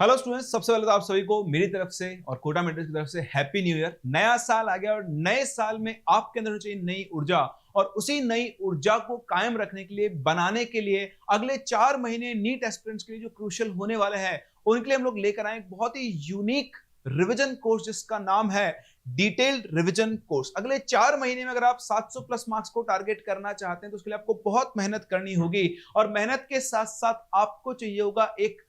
Hello students, सबसे पहले तो आप सभी को मेरी तरफ से और कोटा मेंटर्स की तरफ से हैप्पी न्यू ईयर। नया साल आ गया और नए साल में आपके अंदर होनी चाहिए नई ऊर्जा, और उसी नई ऊर्जा को कायम रखने के लिए, बनाने के लिए अगले 4 महीने नीट एस्पिरेंट्स के लिए जो क्रूशियल होने वाले हैं, उनके लिए हम लोग लेकर आए एक बहुत ही यूनिक रिवीजन कोर्स जिसका नाम है डिटेल्ड रिवीजन कोर्स। अगले 4 महीने में अगर आप 700 प्लस मार्क्स को टारगेट करना चाहते हैं तो उसके लिए आपको बहुत मेहनत करनी होगी, और मेहनत के साथ साथ आपको चाहिए होगा एक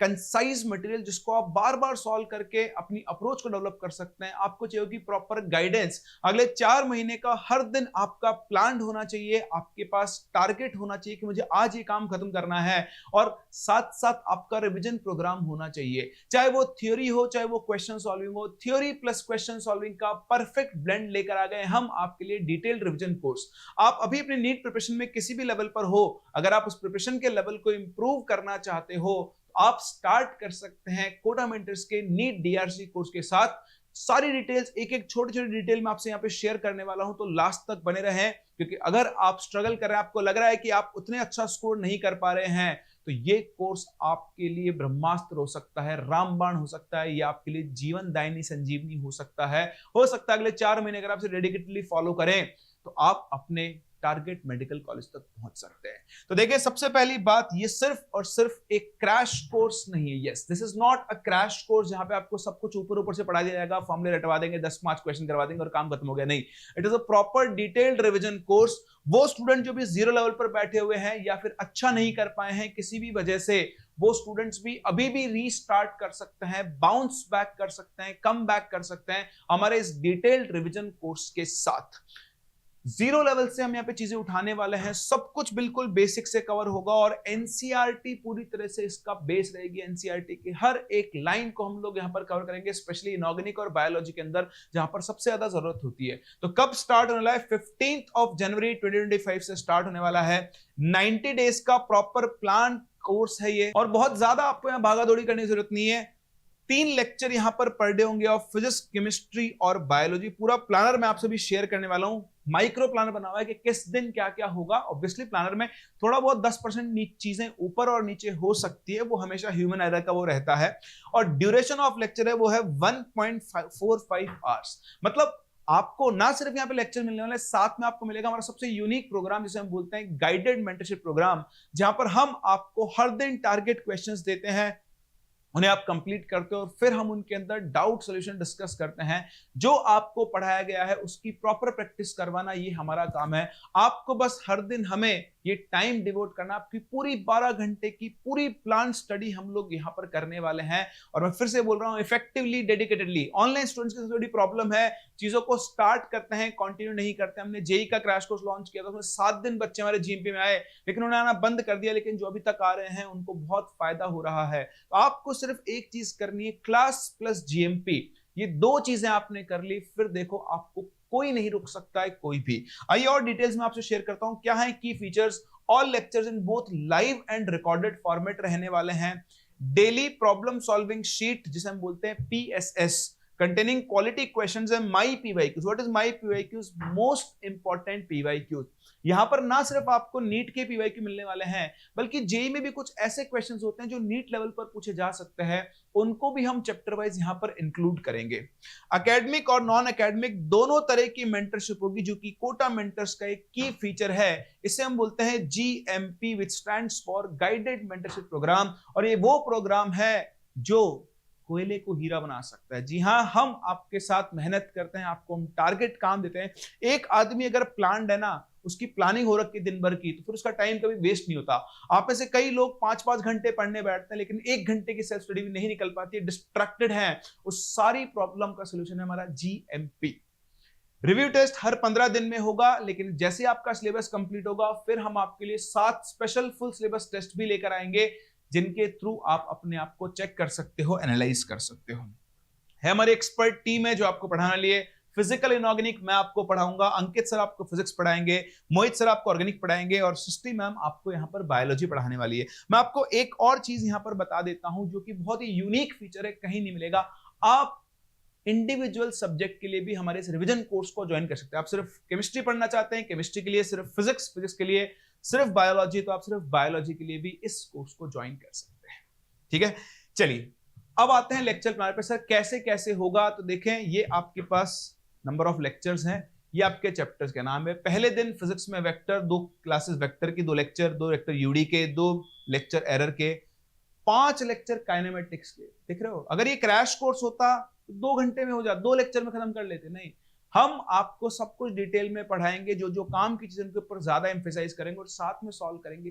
कंसाइज मटेरियल जिसको आप बार बार सॉल्व करके अपनी अप्रोच को डेवलप कर सकते हैं। आपको चाहिए होगी प्रॉपर गाइडेंस। अगले 4 महीने का हर दिन आपका प्लान होना चाहिए, आपके पास टारगेट होना चाहिए कि मुझे आज ये काम खत्म करना है, और साथ साथ आपका रिवीजन प्रोग्राम होना चाहिए। चाहे वो थ्योरी हो, चाहे वो क्वेश्चन सॉल्विंग हो, थ्योरी प्लस क्वेश्चन सॉल्विंग का परफेक्ट ब्लेंड लेकर आ गए हम आपके लिए डिटेल्ड रिवीजन कोर्स। आप अभी अपने नीट प्रिपरेशन में किसी भी लेवल पर हो, अगर आप उस प्रिपरेशन के लेवल को इंप्रूव करना चाहते हो, आप स्टार्ट कर सकते हैं कोटा मेंटर्स के नीट डीआरसी कोर्स के साथ। सारी डिटेल्स एक एक छोटी छोटी डिटेल में आपसे यहां पे शेयर करने वाला हूं, तो लास्ट तक बने रहें, क्योंकि अगर आप स्ट्रगल कर रहे हैं, आपको लग रहा है कि आप उतने अच्छा स्कोर नहीं कर पा रहे हैं, तो ये कोर्स आपके लिए ब्रह्मास्त्र हो सकता है, रामबाण हो सकता है, ये आपके लिए जीवन दायिनी संजीवनी हो सकता है। हो सकता है अगले 4 महीने अगर आप इसे डेडिकेटली फॉलो करें तो आप अपने टारगेट मेडिकल कॉलेज तक पहुंच सकते हैं। तो देखिए, सबसे पहली बात, ये सिर्फ और सिर्फ एक क्रैश कोर्स नहीं है। Yes, this is not a crash course जहां पे आपको सब कुछ ऊपर ऊपर से पढ़ा दिया जाएगा, फॉर्मूले रटवा देंगे, 10 5 क्वेश्चन करवा देंगे और काम खत्म हो गया। नहीं, it is a proper detailed revision course. वो स्टूडेंट जो भी जीरो लेवल पर बैठे हुए हैं या फिर अच्छा नहीं कर पाए हैं किसी भी वजह से, वो स्टूडेंट्स भी अभी भी रीस्टार्ट कर सकते हैं, बाउंस बैक कर सकते हैं, कम बैक कर सकते हैं हमारे इस डिटेल्ड रिवीजन कोर्स के साथ। जीरो लेवल से हम यहाँ पे चीजें उठाने वाले हैं, सब कुछ बिल्कुल बेसिक से कवर होगा, और एनसीईआरटी पूरी तरह से इसका बेस रहेगी। एनसीईआरटी की हर एक लाइन को हम लोग यहाँ पर कवर करेंगे, स्पेशली इनऑर्गेनिक और बायोलॉजी के अंदर जहां पर सबसे ज्यादा जरूरत होती है। तो कब स्टार्ट होने वाला है? 15 जनवरी 2025 से स्टार्ट होने वाला है। 90 डेज का प्रॉपर प्लान कोर्स है ये, और बहुत ज्यादा आपको यहाँ भागा दौड़ी करने की जरूरत नहीं है। 3 लेक्चर यहां पर पर डे होंगे ऑफ फिजिक्स, केमिस्ट्री और बायोलॉजी। पूरा प्लानर मैं आपसे भी शेयर करने वाला हूं, माइक्रो प्लानर बना हुआ है कि किस दिन क्या क्या होगा। ऑब्वियसली प्लानर में थोड़ा बहुत 10% चीजें ऊपर और नीचे हो सकती है, वो हमेशा ह्यूमन एरर का वो रहता है। और ड्यूरेशन ऑफ लेक्चर है वो है 1.45 आवर्स। मतलब आपको ना सिर्फ यहाँ पे लेक्चर मिलने वाले, साथ में आपको मिलेगा हमारा सबसे यूनिक प्रोग्राम जिसे हम बोलते हैं गाइडेड मेंटरशिप प्रोग्राम, जहां पर हम आपको हर दिन टारगेट क्वेश्चंस देते हैं, उन्हें आप कंप्लीट करते हो, और फिर हम उनके अंदर डाउट सॉल्यूशन डिस्कस करते हैं। जो आपको पढ़ाया गया है उसकी प्रॉपर प्रैक्टिस करवाना ये हमारा काम है। आपको बस हर दिन हमें ये टाइम डिवोट करना, आपकी पूरी 12 घंटे की पूरी प्लान स्टडी हम लोग यहां पर करने वाले हैं। और मैं फिर से बोल रहा हूं, इफेक्टिवली, डेडिकेटेडली। ऑनलाइन स्टूडेंट्स की सबसे बड़ी प्रॉब्लम है, चीजों को स्टार्ट करते हैं, कंटिन्यू नहीं करते। हमने जेई का क्रैश कोर्स लॉन्च किया था, उसमें 7 दिन बच्चे हमारे जीएमपी में आए, लेकिन उन्होंने आना बंद कर दिया। लेकिन जो अभी तक आ रहे हैं उनको बहुत फायदा हो रहा है। तो आपको सिर्फ एक चीज करनी है, क्लास प्लस जीएमपी, ये 2 चीजें आपने कर ली, फिर देखो आपको कोई नहीं रोक सकता है, कोई भी। आइए और डिटेल्स में आपसे शेयर करता हूं क्या है की features. All lectures in both live and recorded format रहने वाले हैं। डेली प्रॉब्लम सॉल्विंग शीट जिसे हम बोलते हैं PSS, containing quality questions and my PYQs. What is my PYQs? Most important PYQs. यहां पर ना सिर्फ आपको नीट के PYQ मिलने वाले हैं, बल्कि जेई में भी कुछ ऐसे क्वेश्चंस होते हैं जो नीट लेवल पर पूछे जा सकते हैं, उनको भी हम चैप्टर वाइज यहां पर इंक्लूड करेंगे। एकेडमिक और नॉन एकेडमिक दोनों तरह की मेंटरशिप होगी, जो कि कोटा मेंटर्स का एक की फीचर है। इसे हम बोलते हैं GMP, which stands for guided mentorship programme. और ये वो प्रोग्राम है जो कोयले को हीरा बना सकता है। जी हाँ, हम आपके साथ मेहनत करते हैं, आपको हम टारगेट काम देते हैं। एक आदमी अगर प्लान्ड है ना, उसकी प्लानिंग हो रखी है दिन भर की, तो फिर उसका टाइम कभी वेस्ट नहीं होता। आप में से कई लोग 5 5 घंटे पढ़ने बैठते हैं, लेकिन 1 घंटे की सेल्फ स्टडी भी नहीं निकल पाती है, डिस्ट्रैक्टेड है। उस सारी प्रॉब्लम का सोल्यूशन है हमारा GMP। रिव्यू टेस्ट हर 15 दिन में होगा, लेकिन जैसे आपका सिलेबस कंप्लीट होगा, फिर हम आपके लिए 7 स्पेशल फुल सिलेबस टेस्ट भी लेकर आएंगे, जिनके थ्रू आप अपने आप को चेक कर सकते हो, एनालाइज कर सकते हो। है हमारी एक्सपर्ट टीम है जो आपको पढ़ाने लिए। फिजिकल इनऑर्गेनिक मैं आपको पढ़ाऊंगा, अंकित सर आपको फिजिक्स पढ़ाएंगे, मोहित सर आपको ऑर्गेनिक पढ़ाएंगे, और सृष्टि मैम आपको यहाँ पर बायोलॉजी पढ़ाने वाली है। मैं आपको एक और चीज यहाँ पर बता देता हूं, जो कि बहुत ही यूनिक फीचर है, कहीं नहीं मिलेगा। आप इंडिविजुअल सब्जेक्ट के लिए भी हमारे इस रिवीजन कोर्स को ज्वाइन कर सकते हैं। आप सिर्फ केमिस्ट्री पढ़ना चाहते हैं, केमिस्ट्री के लिए सिर्फ फिजिक्स, फिजिक्स के लिए सिर्फ बायोलॉजी, तो आप सिर्फ बायोलॉजी के लिए भी इस कोर्स को ज्वाइन कर सकते हैं। ठीक है, चलिए अब आते हैं लेक्चर प्लान पे। सर कैसे कैसे होगा, तो देखें ये आपके पास नंबर ऑफ लेक्चर्स हैं, ये आपके चैप्टर्स के नाम है। पहले दिन फिजिक्स में वेक्टर, 2 क्लासेस वेक्टर की, 2 लेक्चर यूडी के, 2 लेक्चर एरर के, 5 लेक्चर काइनेमेटिक्स के। देख रहे हो, अगर ये क्रैश कोर्स होता तो 2 घंटे में हो जाता, 2 लेक्चर में खत्म कर लेते। नहीं, हम आपको सब कुछ डिटेल में पढ़ाएंगे, जो जो काम की चीजें उनके ऊपर ज्यादा एम्फेसाइज करेंगे, और साथ में सॉल्व करेंगे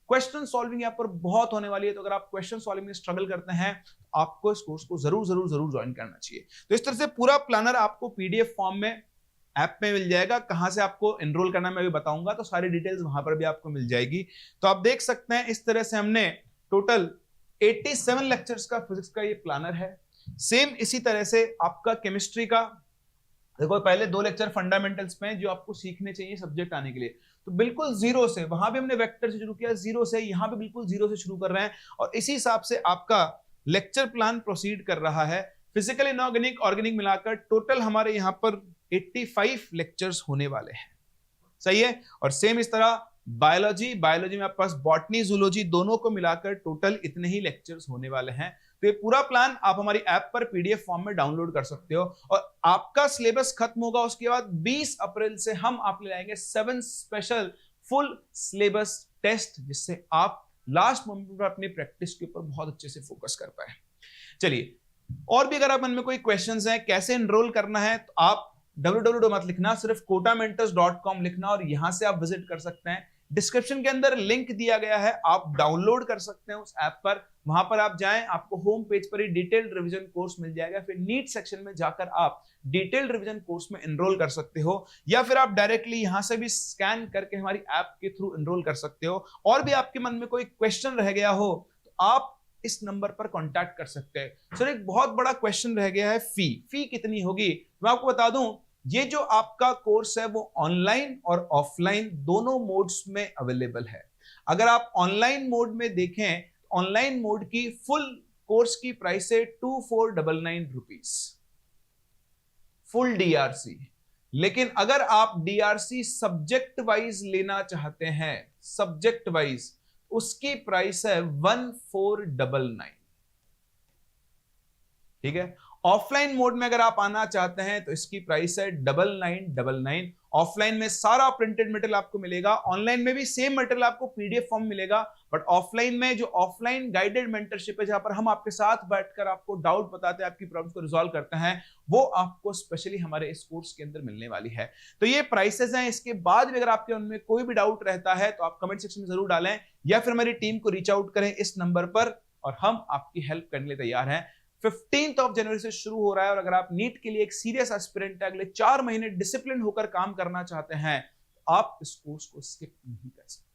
क्वेश्चन सॉल्विंग यहाँ पर बहुत होने वाली है। तो अगर आप क्वेश्चन सॉल्विंग में स्ट्रगल करते हैं तो आपको इस कोर्स को जरूर जरूर जरूर ज्वाइन करना चाहिए। तो इस तरह से पूरा प्लानर आपको पीडीएफ फॉर्म में ऐप में मिल जाएगा। कहां से आपको एनरोल करना मैं भी बताऊंगा, तो सारी डिटेल्स वहां पर भी आपको मिल जाएगी। तो आप देख सकते हैं इस तरह से हमने टोटल 87 लेक्चर्स का फिजिक्स का ये प्लानर है। सेम इसी तरह से आपका केमिस्ट्री का, देखो पहले 2 लेक्चर फंडामेंटल्स में जो आपको सीखने चाहिए सब्जेक्ट आने के लिए, तो बिल्कुल जीरो से, वहां भी हमने वेक्टर से शुरू किया, जीरो से, यहां पे बिल्कुल जीरो से शुरू कर रहे हैं, और इसी हिसाब से आपका लेक्चर प्लान प्रोसीड कर रहा है। फिजिकल, इनऑर्गेनिक, ऑर्गेनिक मिलाकर टोटल हमारे यहां पर 85 लेक्चर्स होने वाले हैं। सही है। और सेम इस तरह बायोलॉजी में आपके पास बॉटनी, जूलॉजी दोनों को मिलाकर टोटल इतने ही लेक्चर्स होने वाले हैं। तो ये पूरा प्लान आप हमारी ऐप पर पीडीएफ फॉर्म में डाउनलोड कर सकते हो। और आपका सिलेबस खत्म होगा उसके बाद 20 अप्रैल से हम आप ले आएंगे 7 स्पेशल फुल सिलेबस टेस्ट, जिससे आप लास्ट मोमेंट पर अपनी प्रैक्टिस के ऊपर बहुत अच्छे से फोकस कर पाए। चलिए, और भी अगर आप मन में कोई क्वेश्चंस हैं, कैसे एनरोल करना है, तो आप www मत लिखना, सिर्फ कोटामेंटर्स.com लिखना, और यहां से आप विजिट कर सकते हैं। डिस्क्रिप्शन के अंदर लिंक दिया गया है, आप डाउनलोड कर सकते हैं उस ऐप पर। वहां पर आप जाएं, आपको होम पेज पर ही डिटेल्ड रिवीजन कोर्स मिल जाएगा। फिर नीट सेक्शन में जाकर आप डिटेल्ड रिवीजन कोर्स में एनरोल कर सकते हो, या फिर आप डायरेक्टली यहां से भी स्कैन करके हमारी ऐप के थ्रू एनरोल कर सकते हो। और भी आपके मन में कोई क्वेश्चन रह गया हो तो आप इस नंबर पर कांटेक्ट कर सकते हैं। सर एक बहुत बड़ा क्वेश्चन रह गया है, फी कितनी होगी। मैं आपको बता दूं, ये जो आपका कोर्स है वो ऑनलाइन और ऑफलाइन दोनों मोड्स में अवेलेबल है। अगर आप ऑनलाइन मोड में देखें, ऑनलाइन मोड की फुल कोर्स की प्राइस है 2499 रुपीज, फुल डीआरसी। लेकिन अगर आप डीआरसी सब्जेक्ट वाइज लेना चाहते हैं, सब्जेक्ट वाइज, उसकी प्राइस है 1499। ठीक है। ऑफलाइन मोड में अगर आप आना चाहते हैं तो इसकी प्राइस है 9999। ऑफलाइन में सारा प्रिंटेड मटेरियल आपको मिलेगा, ऑनलाइन में भी सेम मटेरियल आपको पीडीएफ फॉर्म मिलेगा, बट ऑफलाइन में जो ऑफलाइन गाइडेड मेंटरशिप है, जहां पर हम आपके साथ बैठकर आपको डाउट बताते हैं, आपकी प्रॉब्लम्स को रिजॉल्व करते हैं, वो आपको स्पेशली हमारे इस कोर्स के अंदर मिलने वाली है। तो ये प्राइसेस हैं। इसके बाद भी अगर आपके उनमें कोई भी डाउट रहता है तो आप कमेंट सेक्शन में जरूर डालें, या फिर हमारी टीम को रीच आउट करें इस नंबर पर, और हम आपकी हेल्प करने के लिए तैयार हैं। 15 जनवरी से शुरू हो रहा है, और अगर आप नीट के लिए एक सीरियस एस्पिरेंट है, अगले 4 महीने डिसिप्लिन होकर काम करना चाहते हैं, तो आप इस कोर्स को स्किप नहीं कर सकते।